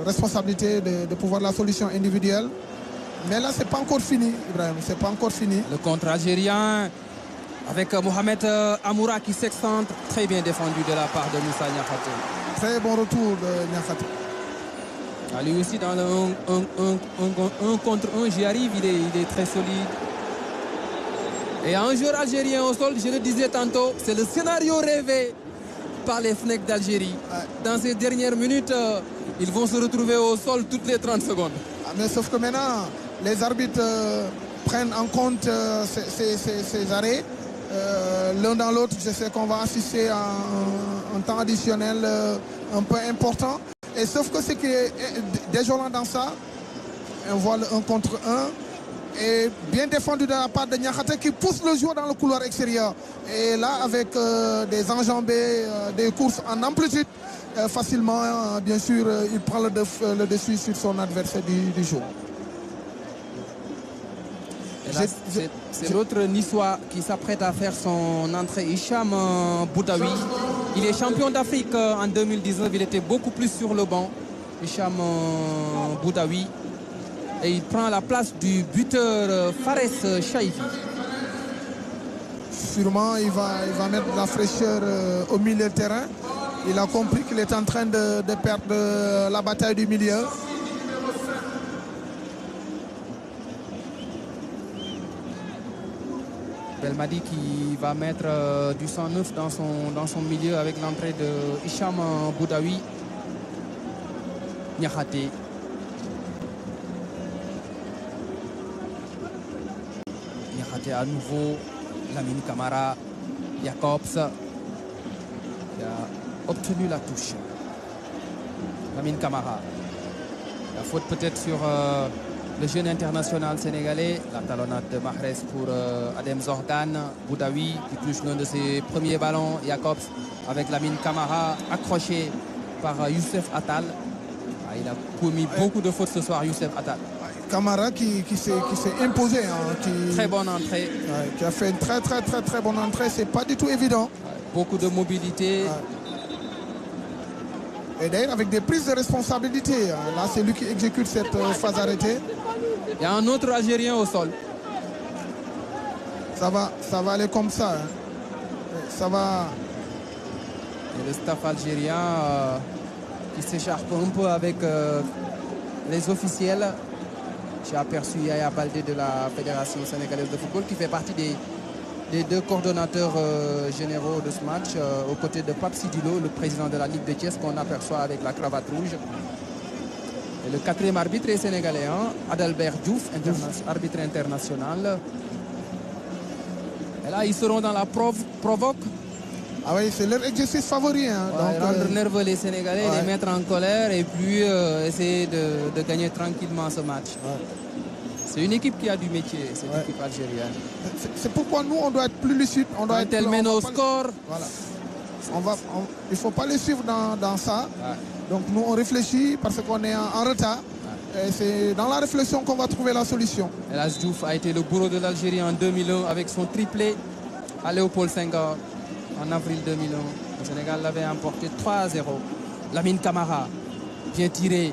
responsabilité de pouvoir la solution individuelle. Mais là, c'est pas encore fini, Ibrahim. C'est pas encore fini. Le contre algérien avec Mohamed Amoura qui s'excentre. Très bien défendu de la part de Moussa Niakhaté. Très bon retour de Niakhaté. Lui aussi dans le 1 contre 1, j'y arrive, il est très solide. Et un joueur algérien au sol, je le disais tantôt, c'est le scénario rêvé par les Fennecs d'Algérie. Dans ces dernières minutes, ils vont se retrouver au sol toutes les 30 secondes. Mais sauf que maintenant, les arbitres prennent en compte ces arrêts. L'un dans l'autre, je sais qu'on va assister à un temps additionnel un peu important. Et sauf que ce qui est désolant dans ça, on voit le 1 contre 1. Et bien défendu de la part de Niakhaté qui pousse le joueur dans le couloir extérieur. Et là, avec des enjambées, des courses en amplitude, facilement, bien sûr, il prend le dessus sur son adversaire du jour. C'est l'autre Niçois qui s'apprête à faire son entrée, Hicham Boudaoui. Il est champion d'Afrique en 2019, il était beaucoup plus sur le banc, Hicham Boudaoui. Et il prend la place du buteur Fares Chaifi. Sûrement, il va mettre de la fraîcheur au milieu de terrain. Il a compris qu'il est en train de perdre la bataille du milieu. Belmadi qui va mettre du sang neuf dans son milieu avec l'entrée de Hicham Boudaoui. Niakhaté. À nouveau, Lamine Camara, Jacobs qui a obtenu la touche. Lamine Camara. La faute peut-être sur le jeune international sénégalais. La talonnade de Mahrez pour Adem Zorgan. Boudaoui qui touche l'un de ses premiers ballons. Jacobs avec Lamine Camara accroché par Youssef Attal. Il a commis beaucoup de fautes ce soir, Youssef Attal. Camara qui s'est imposé. Très bonne entrée. Qui a fait une très bonne entrée. C'est pas du tout évident. Beaucoup de mobilité. Et d'ailleurs avec des prises de responsabilité. Là, c'est lui qui exécute cette phase arrêtée. Il y a un autre Algérien au sol. Ça va aller comme ça. Ça va. Et le staff algérien qui s'écharpe un peu avec les officiels. J'ai aperçu Yaya Baldé de la Fédération sénégalaise de football qui fait partie des deux coordonnateurs généraux de ce match aux côtés de Pape Sidilo, le président de la Ligue de Thiès qu'on aperçoit avec la cravate rouge. Et le quatrième arbitre est sénégalais, Adalbert Diouf, arbitre international. Et là, ils seront dans la provoque. Ah oui, c'est leur exercice favori. Donc, rendre nerveux les Sénégalais, les mettre en colère et puis essayer de gagner tranquillement ce match. C'est une équipe qui a du métier, cette équipe algérienne. C'est pourquoi nous, on doit être plus lucide. Quand elle mène au score. Voilà. Il ne faut pas les suivre dans ça. Donc nous, on réfléchit parce qu'on est en retard. Et c'est dans la réflexion qu'on va trouver la solution. El Hadji Diouf a été le bourreau de l'Algérie en 2001 avec son triplé à Léopold Senghor. En avril 2001, le Sénégal l'avait emporté 3-0. Lamine Camara, bien tiré,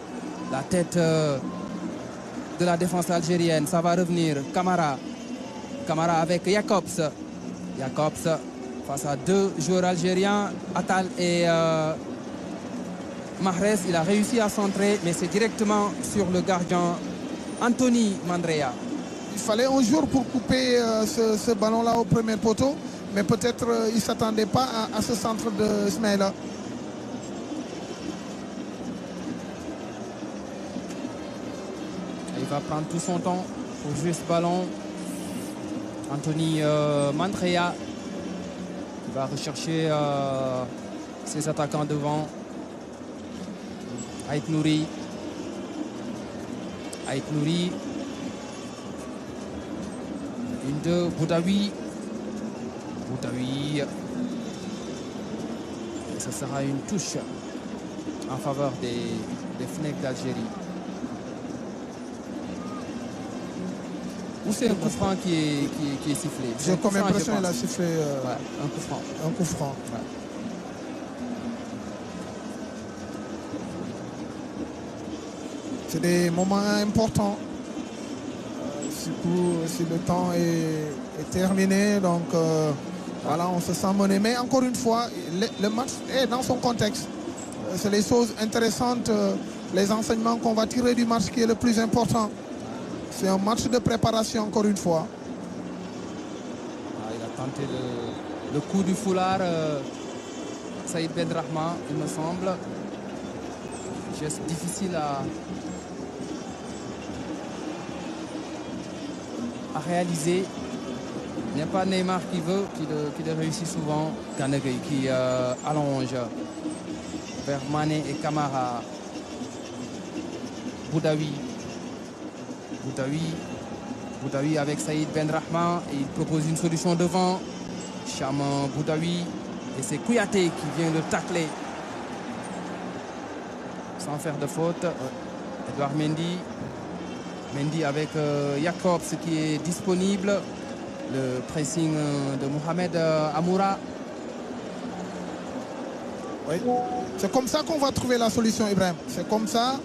la tête de la défense algérienne, ça va revenir. Camara avec Jacobs. Jacobs face à deux joueurs algériens, Attal et Mahrez. Il a réussi à centrer, mais c'est directement sur le gardien Anthony Mandrea. Il fallait un jour pour couper ce ballon-là au premier poteau. Mais peut-être il ne s'attendait pas à ce centre de Ismaïla. Il va prendre tout son temps pour jouer ce ballon. Anthony Mandrea qui va rechercher ses attaquants devant. Aït Nouri. Aït Nouri. 1-2, Boudaoui. Boudaoui. Et ce sera une touche en faveur des Fennecs d'Algérie. Ou c'est un coup franc qui est sifflé? J'ai comme l'impression qu'il a sifflé un coup franc. Un coup franc. Ouais. C'est des moments importants. Surtout si le temps est terminé. Donc voilà, on se sent mené. Mais encore une fois, le match est dans son contexte. C'est les choses intéressantes, les enseignements qu'on va tirer du match qui est le plus important. C'est un match de préparation, encore une fois. Il a tenté le coup du foulard, Saïd Benrahma, il me semble. Geste difficile à réaliser. Il n'y a pas Neymar qui veut, qui le réussit souvent. Kanegay qui allonge vers Mané et Camara. Boudaoui. Boudaoui avec Saïd Benrahma. Et il propose une solution devant. Cham Boudaoui. Et c'est Kouyaté qui vient le tacler. Sans faire de faute. Edouard Mendy. Mendy avec Jacobs qui est disponible. Le pressing de Mohamed Amoura. Oui. C'est comme ça qu'on va trouver la solution, Ibrahim. C'est comme ça.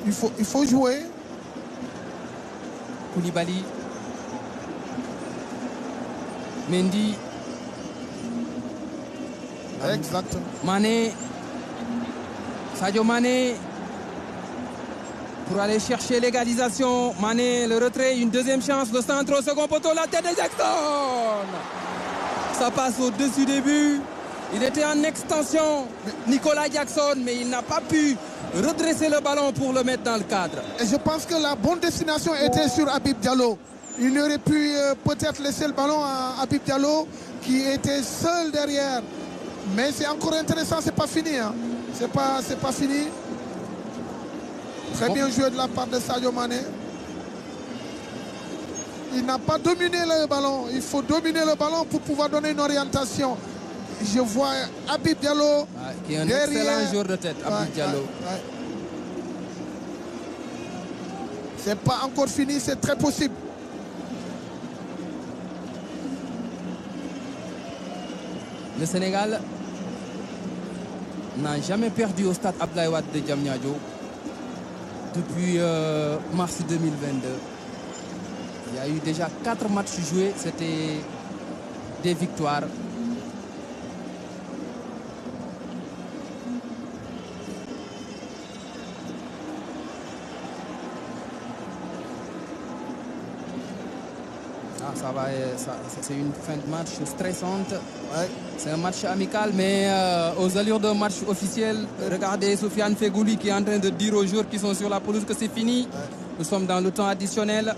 Il faut jouer. Koulibaly. Mendy. Exactement. Mané. Sadio Mané. Pour aller chercher l'égalisation. Mané, le retrait, une deuxième chance. Le centre au second poteau, la tête de Jackson. Ça passe au-dessus des buts. Il était en extension, Nicolas Jackson, mais il n'a pas pu redresser le ballon pour le mettre dans le cadre. Et je pense que la bonne destination était sur Habib Diallo. Il aurait pu peut-être laisser le ballon à Habib Diallo qui était seul derrière. Mais c'est encore intéressant, c'est pas fini. Hein. C'est pas fini. Très bien joué de la part de Sadio Mané. Il n'a pas dominé le ballon. Il faut dominer le ballon pour pouvoir donner une orientation. Je vois Habib Diallo qui est un derrière. Excellent joueur de tête, Habib Diallo. C'est pas encore fini, c'est très possible. Le Sénégal n'a jamais perdu au stade Abdoulaye Wade de Diamniadio depuis mars 2022. Il y a eu déjà 4 matchs joués, c'était des victoires. C'est une fin de match stressante. Ouais. C'est un match amical, mais aux allures d'un match officiel. Regardez Sofiane Fegouli qui est en train de dire aux joueurs qui sont sur la pelouse que c'est fini. Ouais. Nous sommes dans le temps additionnel.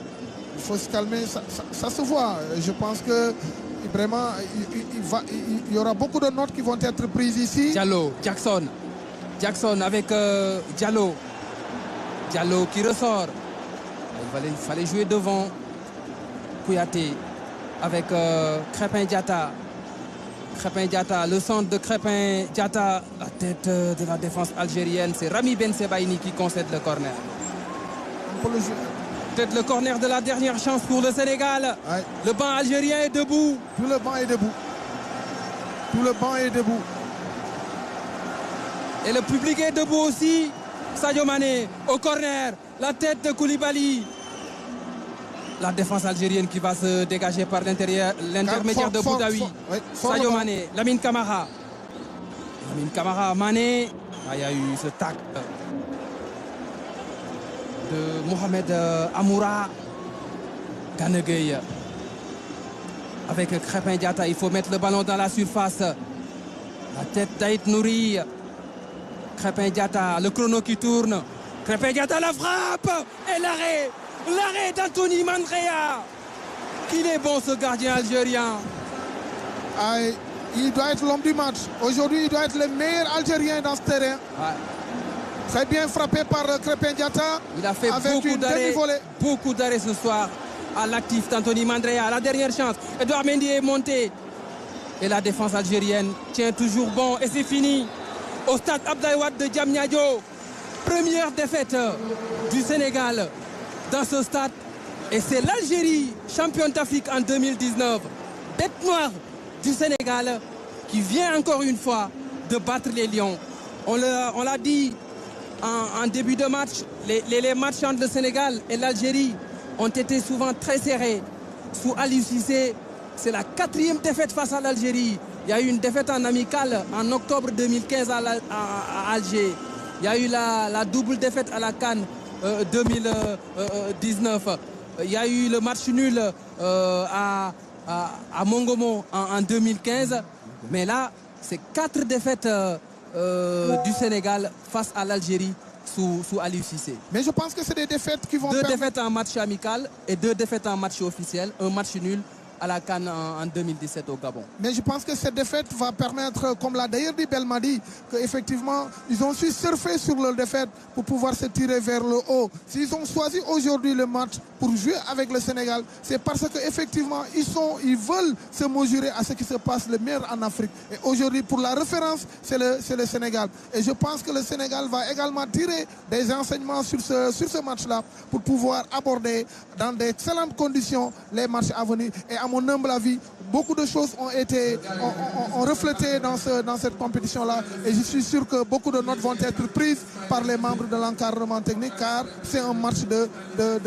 Il faut se calmer, ça se voit. Je pense que vraiment, il y aura beaucoup de notes qui vont être prises ici. Diallo, Jackson avec Diallo. Diallo qui ressort. Il fallait jouer devant. Kouyaté avec Crépin Diatta. Crépin Diatta, le centre de Crépin Diatta, la tête de la défense algérienne. C'est Rami Ben Sebaini qui concède le corner. Peut-être le corner de la dernière chance pour le Sénégal. Ouais. Le banc algérien est debout. Tout le banc est debout. Tout le banc est debout. Et le public est debout aussi. Sadio Mané au corner. La tête de Koulibaly. La défense algérienne qui va se dégager par l'intermédiaire de Boudaoui. Sadio Mané, Lamine Camara. Mané. Il y a eu ce tac de Mohamed Amoura. Kanegay. Avec Crépin Diatta, il faut mettre le ballon dans la surface. La tête d'Aït Nouri. Crépin Diatta, le chrono qui tourne. Crépin Diatta, la frappe et l'arrêt. L'arrêt d'Anthony Mandrea. Qu'il est bon ce gardien algérien. Il doit être l'homme du match. Aujourd'hui, il doit être le meilleur Algérien dans ce terrain. Très bien frappé par Krépin Diatta. Il a fait avec une demi-volée. beaucoup d'arrêts ce soir à l'actif d'Anthony Mandrea. La dernière chance. Edouard Mendy est monté. Et la défense algérienne tient toujours bon. Et c'est fini. Au stade Abdoulaye Wade de Diamniadio. Première défaite du Sénégal dans ce stade. Et c'est l'Algérie, championne d'Afrique en 2019. Bête noire du Sénégal qui vient encore une fois de battre les Lions. On l'a dit en début de match, les matchs entre le Sénégal et l'Algérie ont été souvent très serrés. Sous Aliou Cissé, c'est la 4e défaite face à l'Algérie. Il y a eu une défaite en amical en octobre 2015 à Alger. Il y a eu la double défaite à la CAN 2019. Il y a eu le match nul à Mongomo en 2015. Mais là, c'est 4 défaites du Sénégal face à l'Algérie sous Aliou Cissé. Mais je pense que c'est des défaites qui vont 2 défaites en match amical et 2 défaites en match officiel. Un match nul à la CAN en 2017 au Gabon. Mais je pense que cette défaite va permettre, comme l'a d'ailleurs dit Belmadi, qu'effectivement, ils ont su surfer sur leur défaite pour pouvoir se tirer vers le haut. S'ils ont choisi aujourd'hui le match pour jouer avec le Sénégal, c'est parce qu'effectivement, ils veulent se mesurer à ce qui se passe le meilleur en Afrique. Et aujourd'hui, pour la référence, c'est le Sénégal. Et je pense que le Sénégal va également tirer des enseignements sur ce match-là pour pouvoir aborder dans d'excellentes conditions les matchs à venir. Et à mon humble avis, beaucoup de choses ont reflété dans cette compétition-là. Et je suis sûr que beaucoup de notes vont être prises par les membres de l'encadrement technique, car c'est un match de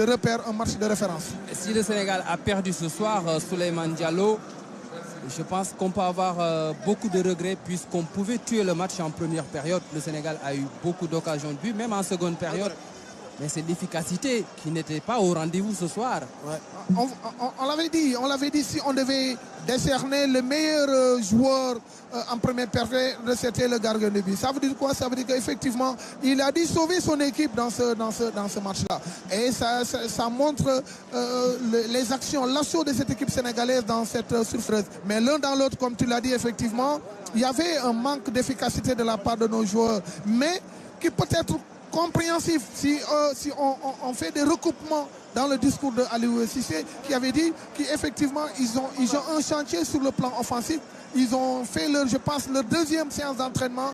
repère, un match de référence. Et si le Sénégal a perdu ce soir, Souleymane Diallo, je pense qu'on peut avoir beaucoup de regrets puisqu'on pouvait tuer le match en première période. Le Sénégal a eu beaucoup d'occasions de but, même en seconde période. Mais c'est l'efficacité qui n'était pas au rendez-vous ce soir. Ouais. On l'avait dit, si on devait décerner le meilleur joueur en première période, c'était le gardien de but. Ça veut dire quoi? Ça veut dire qu'effectivement, il a dû sauver son équipe dans ce match-là. Et ça montre les actions, l'assaut de cette équipe sénégalaise dans cette surprise. Mais l'un dans l'autre, comme tu l'as dit, effectivement, il y avait un manque d'efficacité de la part de nos joueurs. Mais qui peut être compréhensif si on fait des recoupements dans le discours de Aliou Cissé qui avait dit qu'effectivement ils ont un chantier sur le plan offensif. Ils ont fait leur 2e séance d'entraînement